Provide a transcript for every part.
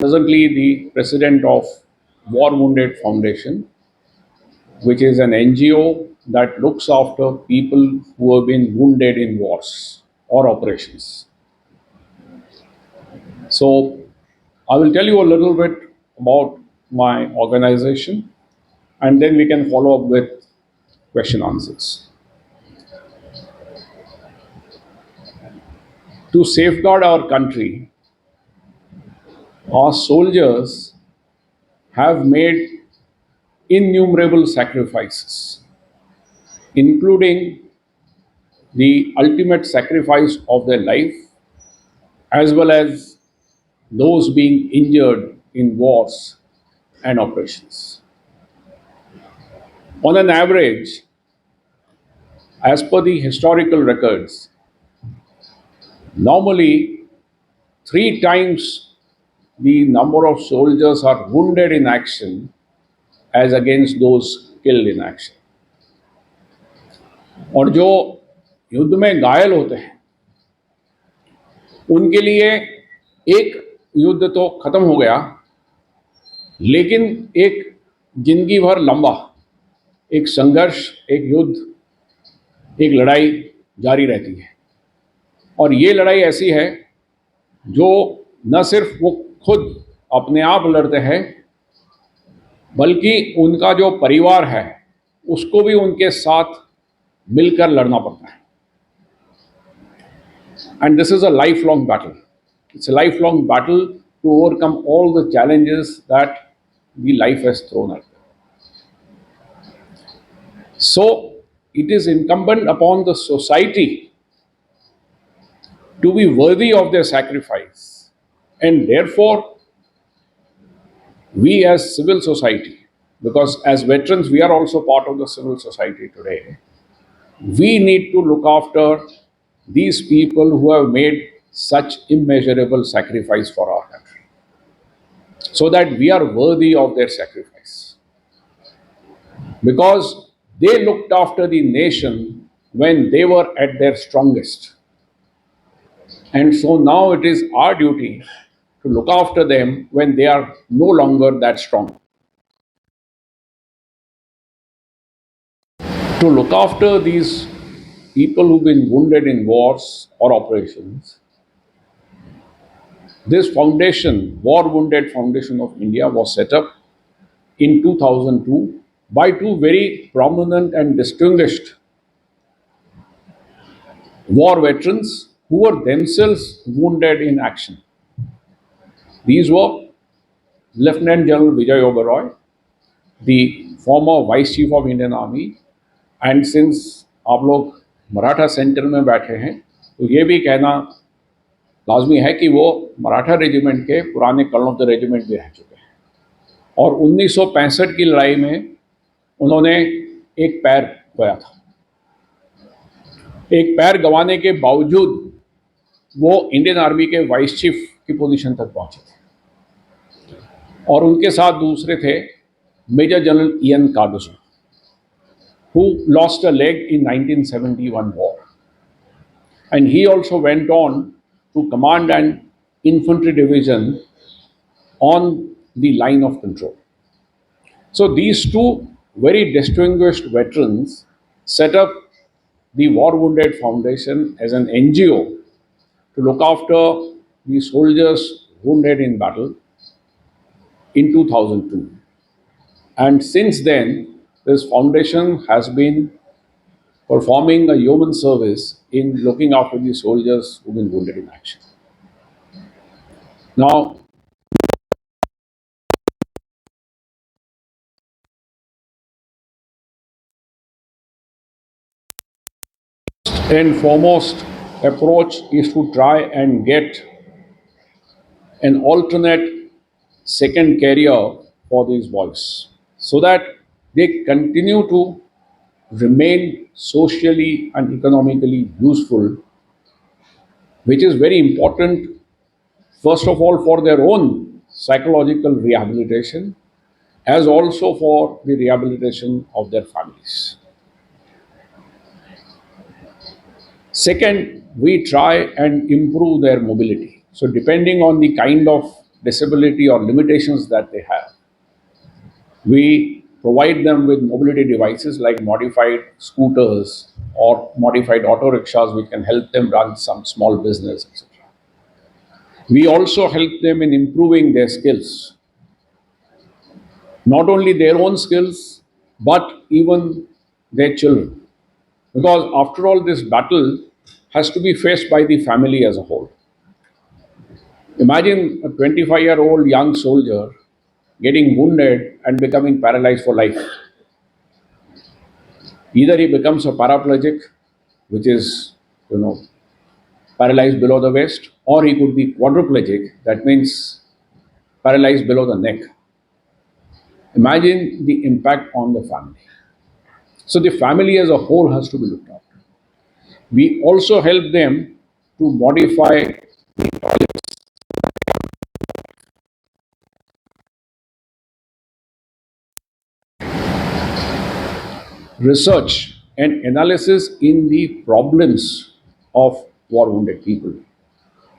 Presently the president of War Wounded Foundation, which is an NGO that looks after people who have been wounded in wars or operations. So, I will tell you a little bit about my organization and then we can follow up with question answers. To safeguard our country, our soldiers have made innumerable sacrifices, including the ultimate sacrifice of their life, as well as those being injured in wars and operations. On an average, as per the historical records, normally three times the number of soldiers are wounded in action as against those killed in action. और जो युद्ध में घायल होते हैं उनके लिए एक युद्ध तो खत्म हो गया, लेकिन एक जिंदगी भर लंबा एक संघर्ष, एक युद्ध, एक लड़ाई जारी रहती है। और ये लड़ाई ऐसी है जो न सिर्फ वो खुद अपने आप लड़ते हैं, बल्कि उनका जो परिवार है उसको भी उनके साथ मिलकर लड़ना पड़ता है। And this is a life long battle. It's a life long battle to overcome all the challenges that the life has thrown at. So it is incumbent upon the society to be worthy of their sacrifice, and therefore we as civil society, because as veterans we are also part of the civil society today, we need to look after these people who have made such immeasurable sacrifice for our country, so that we are worthy of their sacrifice, because they looked after the nation when they were at their strongest. And so now it is our duty to look after them when they are no longer that strong. To look after these people who've been wounded in wars or operations, this foundation, War Wounded Foundation of India, was set up in 2002 by two very prominent and distinguished war veterans who were themselves wounded in action. These were Lieutenant General Vijay Oberoi, the former Vice Chief of Indian Army, and since आप लोग Maratha centre में बैठे हैं तो ये भी कहना लाजमी है कि वो मराठा रेजिमेंट के पुराने कर्नल ऑफ द रेजिमेंट भी रह चुके हैं और 1965 की लड़ाई में उन्होंने एक पैर खोया था। एक पैर गंवाने के बावजूद वो इंडियन आर्मी के वाइस चीफ की पोजीशन तक पहुंचे थे। और उनके साथ दूसरे थे major general Ian Cardozo, who lost a leg in 1971 war, and he also went on to command an infantry division on the line of control. So these two very distinguished veterans set up the War Wounded Foundation as an NGO to look after the soldiers wounded in battle in 2002. And since then, this foundation has been performing a yeoman service in looking after the soldiers who've been wounded in action. Now, and foremost approach is to try and get an alternate second career for these boys so that they continue to remain socially and economically useful, which is very important, first of all, for their own psychological rehabilitation, as also for the rehabilitation of their families. Second, we try and improve their mobility. So, depending on the kind of disability or limitations that they have. We provide them with mobility devices like modified scooters or modified auto rickshaws, which can help them run some small business, etc. We also help them in improving their skills, not only their own skills, but even their children. Because after all, this battle has to be faced by the family as a whole. Imagine a 25-year-old young soldier getting wounded and becoming paralyzed for life. Either he becomes a paraplegic, which is, you know, paralyzed below the waist, or he could be quadriplegic, that means paralyzed below the neck. Imagine the impact on the family. So the family as a whole has to be looked after. We also help them to modify research and analysis in the problems of war wounded people.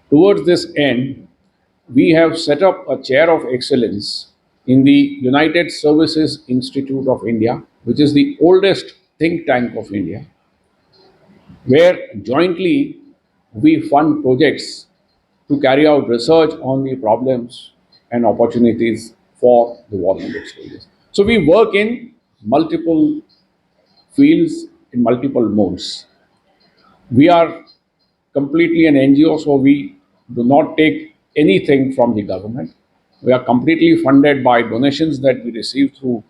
Towards this end, we have set up a chair of excellence in the United Services Institute of India, which is the oldest think tank of India, where jointly we fund projects to carry out research on the problems and opportunities for the war wounded soldiers. So we work in multiple fields in multiple modes. We are completely an NGO, so we do not take anything from the government. We are completely funded by donations that we receive through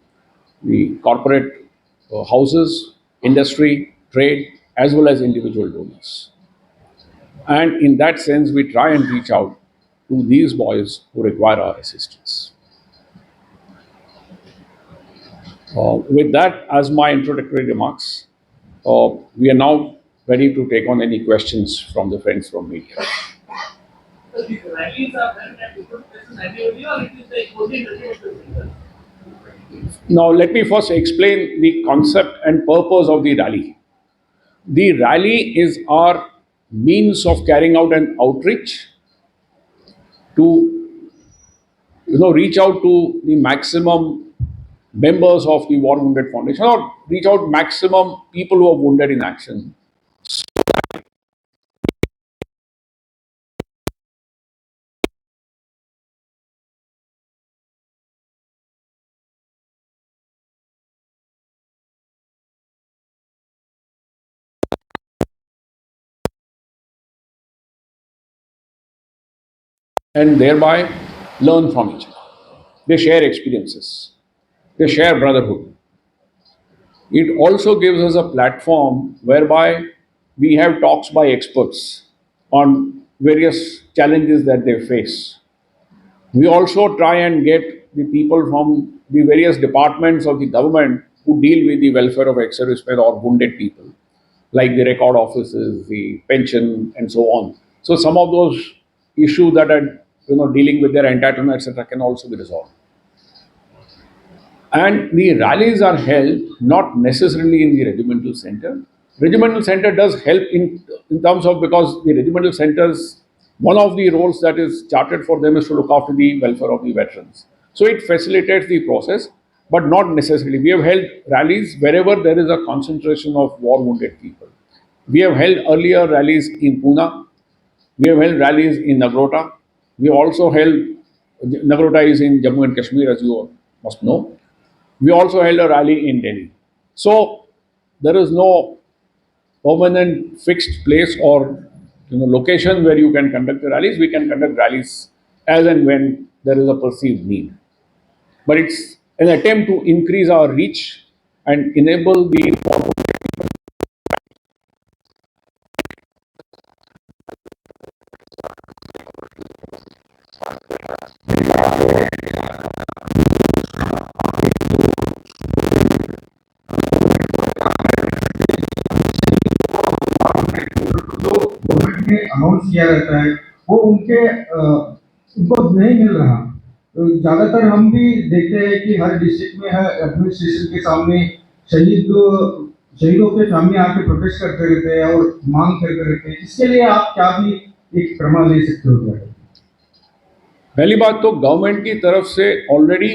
the corporate houses, industry, trade, as well as individual donors. And in that sense, we try and reach out to these boys who require our assistance. With that as my introductory remarks, we are now ready to take on any questions from the friends from media. So these rallies are held at different places annually, or it is the only regimental? Now, let me first explain the concept and purpose of the rally. The rally is our means of carrying out an outreach to, reach out to the maximum members of the War Wounded Foundation, or reach out maximum people who are wounded in action. And thereby learn from each other. They share experiences, they share brotherhood. It also gives us a platform whereby we have talks by experts on various challenges that they face. We also try and get the people from the various departments of the government who deal with the welfare of ex-servicemen or wounded people, like the record offices, the pension, and so on. So some of those issues that are dealing with their entitlement, etc., can also be resolved. And the rallies are held not necessarily in the regimental center. Regimental center does help in terms of, because the regimental centers, one of the roles that is charted for them is to look after the welfare of the veterans. So it facilitates the process, but not necessarily. We have held rallies wherever there is a concentration of war wounded people. We have held earlier rallies in Pune. We have held rallies in Nagrota. We have also held, Nagrota is in Jammu and Kashmir, as you must know. We also held a rally in Delhi. So there is no permanent fixed place or location where you can conduct the rallies. We can conduct rallies as and when there is a perceived need. But it's an attempt to increase our reach and enable the जो government ने announce किया रहता है वो उनको नहीं मिल रहा। तो ज़्यादातर हम भी देखते हैं कि हर डिस्ट्रिक्ट में हर एडमिनिस्ट्रेशन के सामने शहीदों के सामने आके प्रोटेस्ट करते रहते हैं और मांग करते रहते हैं। इसके लिए आप क्या भी एक प्रमाण ले सकते हो क्या? पहली बात तो गवर्नमेंट की तरफ से ऑलरेडी